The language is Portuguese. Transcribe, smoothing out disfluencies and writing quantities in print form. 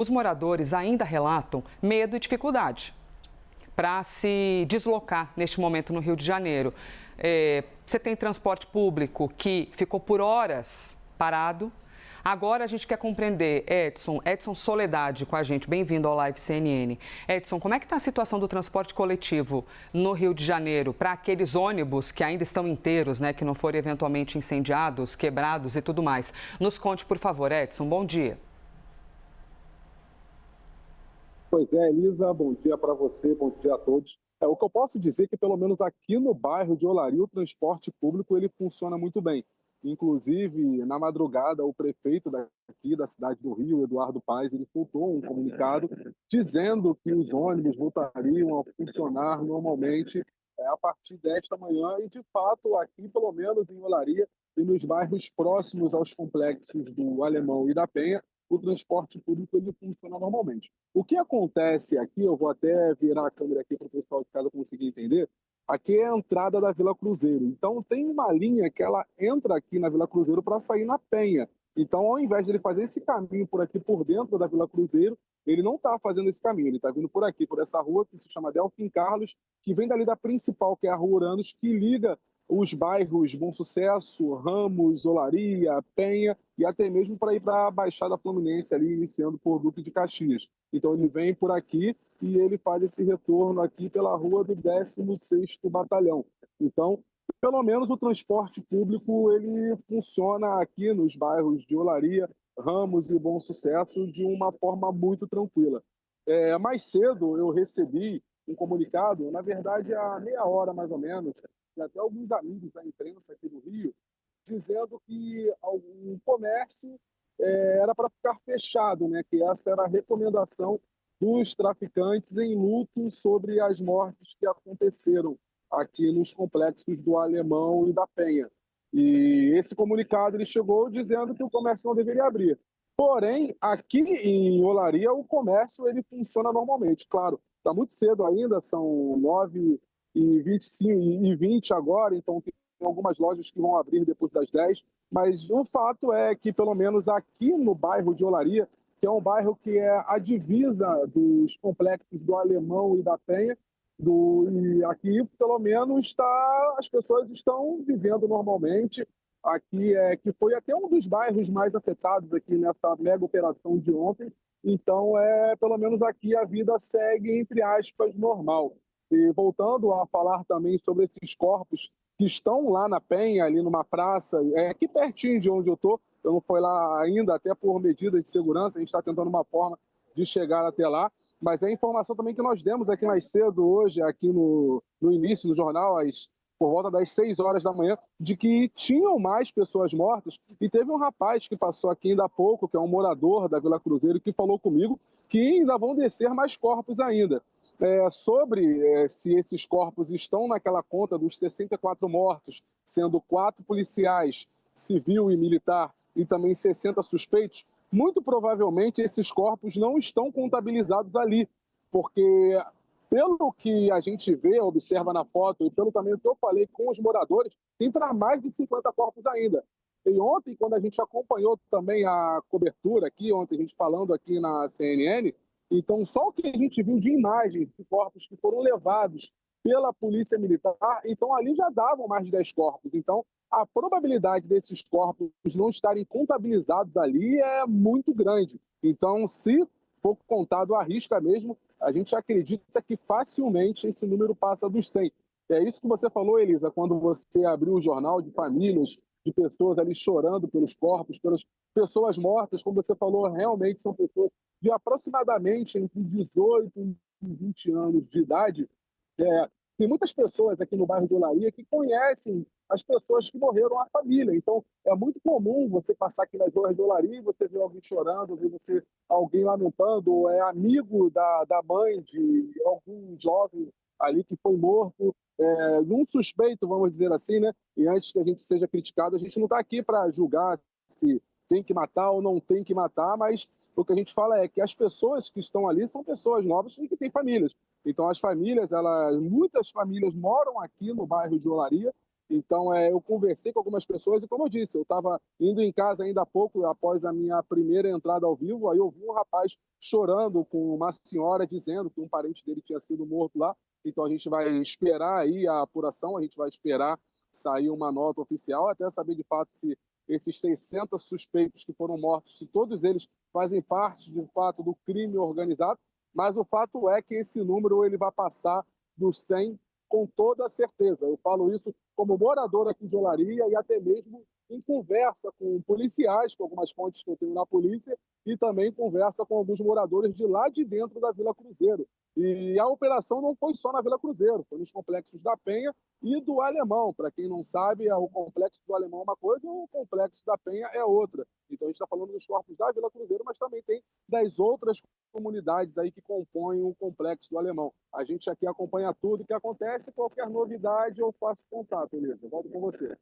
Os moradores ainda relatam medo e dificuldade para se deslocar neste momento no Rio de Janeiro. Você tem transporte público que ficou por horas parado. Agora a gente quer compreender, Edson Soledade com a gente, bem-vindo ao Live CNN. Edson, como é que está a situação do transporte coletivo no Rio de Janeiro para aqueles ônibus que ainda estão inteiros, né, que não foram eventualmente incendiados, quebrados e tudo mais? Nos conte, por favor, Edson, bom dia. Pois é, Elisa, bom dia para você, bom dia a todos. O que eu posso dizer é que, pelo menos aqui no bairro de Olaria, o transporte público ele funciona muito bem. Inclusive, na madrugada, o prefeito daqui da cidade do Rio, Eduardo Paes, ele soltou um comunicado dizendo que os ônibus voltariam a funcionar normalmente a partir desta manhã e, de fato, aqui, pelo menos em Olaria e nos bairros próximos aos complexos do Alemão e da Penha, o transporte público ele funciona normalmente. O que acontece aqui, eu vou até virar a câmera aqui para o pessoal de casa conseguir entender, aqui é a entrada da Vila Cruzeiro. Então tem uma linha que ela entra aqui na Vila Cruzeiro para sair na Penha. Então, ao invés de ele fazer esse caminho por aqui, por dentro da Vila Cruzeiro, ele não está fazendo esse caminho, ele está vindo por aqui, por essa rua que se chama Delfim Carlos, que vem dali da principal, que é a Rua Uranos, que liga os bairros Bom Sucesso, Ramos, Olaria, Penha e até mesmo para ir para a Baixada Fluminense, ali iniciando por Duque de Caxias. Então ele vem por aqui e ele faz esse retorno aqui pela rua do 16º Batalhão. Então, pelo menos o transporte público ele funciona aqui nos bairros de Olaria, Ramos e Bom Sucesso de uma forma muito tranquila. Mais cedo eu recebi um comunicado, na verdade há meia hora mais ou menos, e até alguns amigos da imprensa aqui do Rio, dizendo que o comércio era para ficar fechado, né? Que essa era a recomendação dos traficantes em luto sobre as mortes que aconteceram aqui nos complexos do Alemão e da Penha. E esse comunicado ele chegou dizendo que o comércio não deveria abrir. Porém, aqui em Olaria, o comércio ele funciona normalmente. Claro, está muito cedo ainda, são 9h25 e 20 agora, então tem algumas lojas que vão abrir depois das 10, mas o fato é que, pelo menos aqui no bairro de Olaria, que é um bairro que é a divisa dos complexos do Alemão e da Penha, e aqui, pelo menos, as pessoas estão vivendo normalmente. Aqui que foi até um dos bairros mais afetados aqui nessa mega operação de ontem. Então, pelo menos aqui a vida segue, entre aspas, normal. E voltando a falar também sobre esses corpos que estão lá na Penha, ali numa praça, aqui pertinho de onde eu estou, eu não fui lá ainda, até por medidas de segurança, a gente está tentando uma forma de chegar até lá, mas é a informação também que nós demos aqui mais cedo hoje, aqui no início do jornal, por volta das 6 horas da manhã, de que tinham mais pessoas mortas, e teve um rapaz que passou aqui ainda há pouco, que é um morador da Vila Cruzeiro, que falou comigo que ainda vão descer mais corpos ainda. Sobre se esses corpos estão naquela conta dos 64 mortos, sendo 4 policiais, civil e militar, e também 60 suspeitos, muito provavelmente esses corpos não estão contabilizados ali, porque pelo que a gente vê, observa na foto, e pelo também que eu falei com os moradores, tem para mais de 50 corpos ainda. E ontem, quando a gente acompanhou também a cobertura aqui, ontem a gente falando aqui na CNN, então só o que a gente viu de imagens de corpos que foram levados pela polícia militar, então ali já davam mais de 10 corpos. Então a probabilidade desses corpos não estarem contabilizados ali é muito grande. Então, se for contado à risca mesmo, a gente acredita que facilmente esse número passa dos 100. É isso que você falou, Elisa, quando você abriu o jornal de famílias, de pessoas ali chorando pelos corpos, pelas pessoas mortas, como você falou, realmente são pessoas de aproximadamente entre 18 e 20 anos de idade. Tem muitas pessoas aqui no bairro de Olaria que conhecem as pessoas que morreram, a família. Então, é muito comum você passar aqui nas ruas de Olaria e você ver alguém chorando, ver alguém lamentando, ou é amigo da mãe de algum jovem ali que foi morto, um suspeito, vamos dizer assim, né? E antes que a gente seja criticado, a gente não está aqui para julgar se tem que matar ou não tem que matar, mas o que a gente fala é que as pessoas que estão ali são pessoas novas e que têm famílias. Então, as famílias, muitas famílias moram aqui no bairro de Olaria Então, eu conversei com algumas pessoas e, como eu disse, eu estava indo em casa ainda há pouco, após a minha primeira entrada ao vivo, aí eu vi um rapaz chorando com uma senhora dizendo que um parente dele tinha sido morto lá. Então, a gente vai esperar aí a apuração, a gente vai esperar sair uma nota oficial, até saber de fato se esses 60 suspeitos que foram mortos, se todos eles fazem parte, de fato, do crime organizado. Mas o fato é que esse número ele vai passar dos 100 com toda a certeza. Eu falo isso como morador aqui de Olaria e até mesmo em conversa com policiais, com algumas fontes que eu tenho na polícia, e também conversa com alguns moradores de lá de dentro da Vila Cruzeiro. E a operação não foi só na Vila Cruzeiro, foi nos complexos da Penha e do Alemão. Para quem não sabe, o complexo do Alemão é uma coisa e o complexo da Penha é outra. Então a gente está falando dos corpos da Vila Cruzeiro, mas também tem das outras comunidades aí que compõem o complexo do Alemão. A gente aqui acompanha tudo que acontece, qualquer novidade eu faço contato, beleza? Volto com você.